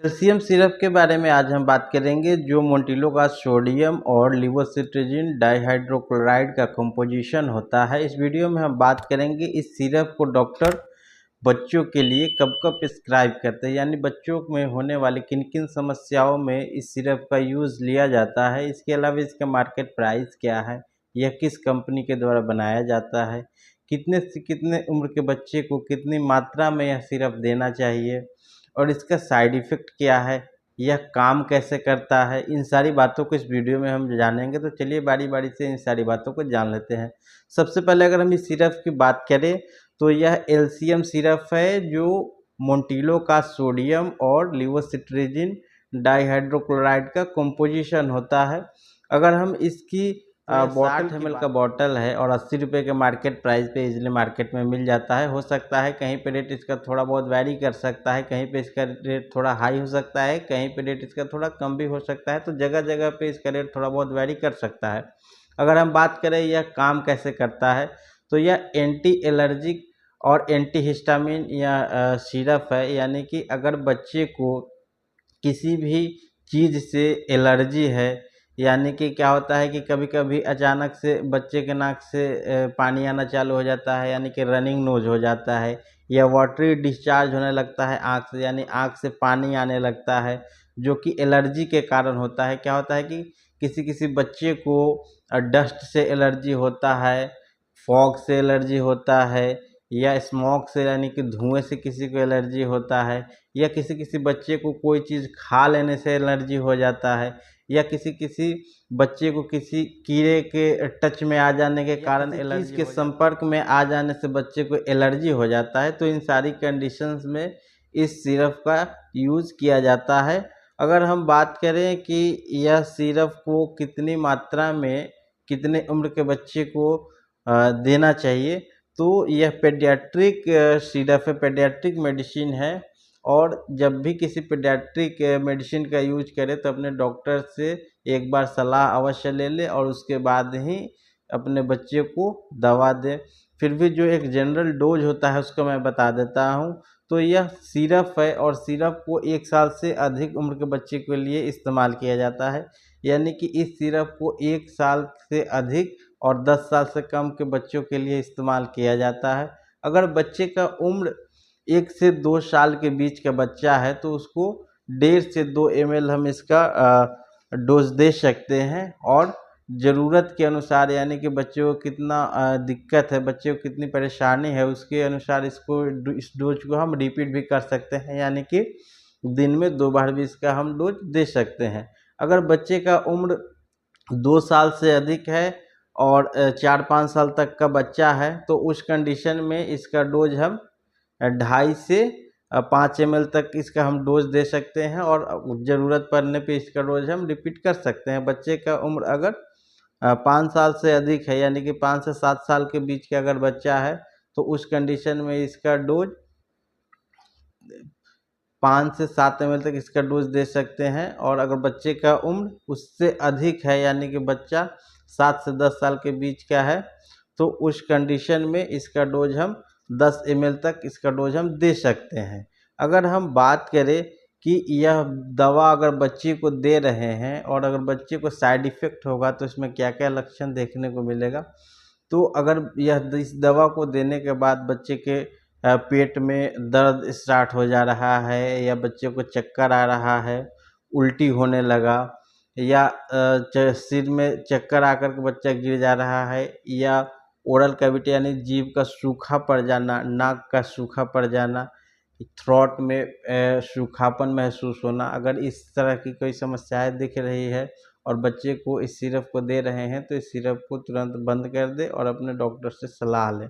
Calcium syrup के बारे में आज हम बात करेंगे, जो मोंटिलो का सोडियम और लिवोसिट्रेजिन डाइहाइड्रोक्लोराइड का कंपोजिशन होता है। इस वीडियो में हम बात करेंगे इस सिरप को डॉक्टर बच्चों के लिए कब कब प्रिस्क्राइब करते हैं, यानी बच्चों में होने वाली किन किन समस्याओं में इस सिरप का यूज़ लिया जाता है। इसके अलावा इसका मार्केट प्राइस क्या है, यह किस कंपनी के द्वारा बनाया जाता है, कितने से कितने उम्र के बच्चे को कितनी मात्रा में यह सिरप देना चाहिए और इसका साइड इफ़ेक्ट क्या है, यह काम कैसे करता है। इन सारी बातों को इस वीडियो में हम जानेंगे। तो चलिए बारी बारी से इन सारी बातों को जान लेते हैं। सबसे पहले अगर हम इस सिरप की बात करें तो यह एलसीएम सिरप है, जो मोंटिलो का सोडियम और लिवोसिट्रेजिन डाइहाइड्रोक्लोराइड का कंपोजिशन होता है। अगर हम इसकी बॉटल 60 ml का बॉटल है और 80 रुपये के मार्केट प्राइस पे इजीली मार्केट में मिल जाता है। हो सकता है कहीं पे रेट इसका थोड़ा बहुत वैरी कर सकता है, कहीं पे इसका रेट थोड़ा हाई हो सकता है, कहीं पे रेट इसका थोड़ा कम भी हो सकता है। तो जगह जगह पे इसका रेट थोड़ा बहुत वैरी कर सकता है। अगर हम बात करें यह काम कैसे करता है, तो यह एंटी एलर्जिक और एंटी हिस्टामिन या सिरप है, यानी कि अगर बच्चे को किसी भी चीज़ से एलर्जी है, यानी कि क्या होता है कि कभी कभी अचानक से बच्चे के नाक से पानी आना चालू हो जाता है, यानी कि रनिंग नोज हो जाता है, या वाटरी डिस्चार्ज होने लगता है आँख से, यानी आँख से पानी आने लगता है, जो कि एलर्जी के कारण होता है। क्या होता है कि किसी किसी बच्चे को डस्ट से एलर्जी होता है, फॉग से एलर्जी होता है, या स्मोक से यानी कि धुएं से किसी को एलर्जी होता है, या किसी किसी बच्चे को कोई चीज़ खा लेने से एलर्जी हो जाता है, या किसी किसी बच्चे को किसी कीड़े के टच में आ जाने के कारण एलर्जी के संपर्क में आ जाने से बच्चे को एलर्जी हो जाता है। तो इन सारी कंडीशंस में इस सिरप का यूज़ किया जाता है। अगर हम बात करें कि यह सिरप को कितनी मात्रा में कितने उम्र के बच्चे को देना चाहिए, तो यह पेडियाट्रिक सिरप है, पेडियाट्रिक मेडिसिन है। और जब भी किसी पेडियाट्रिक मेडिसिन का यूज करें तो अपने डॉक्टर से एक बार सलाह अवश्य ले लें और उसके बाद ही अपने बच्चे को दवा दें। फिर भी जो एक जनरल डोज होता है उसको मैं बता देता हूँ। तो यह सिरप है और सिरप को 1 साल से अधिक उम्र के बच्चे के लिए इस्तेमाल किया जाता है, यानी कि इस सिरप को 1 साल से अधिक और 10 साल से कम के बच्चों के लिए इस्तेमाल किया जाता है। अगर बच्चे का उम्र 1 से 2 साल के बीच का बच्चा है तो उसको 1.5 से 2 ml हम इसका डोज दे सकते हैं, और ज़रूरत के अनुसार, यानी कि बच्चे को कितना दिक्कत है, बच्चे को कितनी परेशानी है, उसके अनुसार इस डोज को हम रिपीट भी कर सकते हैं, यानी कि दिन में 2 बार भी इसका हम डोज दे सकते हैं। अगर बच्चे का उम्र 2 साल से अधिक है और 4-5 साल तक का बच्चा है तो उस कंडीशन में इसका डोज हम 2.5 से 5 ml तक इसका हम डोज दे सकते हैं, और ज़रूरत पड़ने पे इसका डोज हम रिपीट कर सकते हैं। बच्चे का उम्र अगर 5 साल से अधिक है, यानी कि 5 से 7 साल के बीच का अगर बच्चा है तो उस कंडीशन में इसका डोज 5 से 7 ml तक इसका डोज दे सकते हैं। और अगर बच्चे का उम्र उससे अधिक है, यानी कि बच्चा 7 से 10 साल के बीच का है, तो उस कंडीशन में इसका डोज हम 10 ml तक इसका डोज हम दे सकते हैं। अगर हम बात करें कि यह दवा अगर बच्चे को दे रहे हैं और अगर बच्चे को साइड इफ़ेक्ट होगा तो इसमें क्या क्या लक्षण देखने को मिलेगा, तो अगर इस दवा को देने के बाद बच्चे के पेट में दर्द स्टार्ट हो जा रहा है, या बच्चे को चक्कर आ रहा है, उल्टी होने लगा, या सिर में चक्कर आकर के बच्चा गिर जा रहा है, या ओरल कैविटी यानी जीभ का सूखा पड़ जाना, नाक का सूखा पड़ जाना, थ्रोट में सूखापन महसूस होना, अगर इस तरह की कोई समस्याएं दिख रही है और बच्चे को इस सिरप को दे रहे हैं तो इस सिरप को तुरंत बंद कर दें और अपने डॉक्टर से सलाह लें।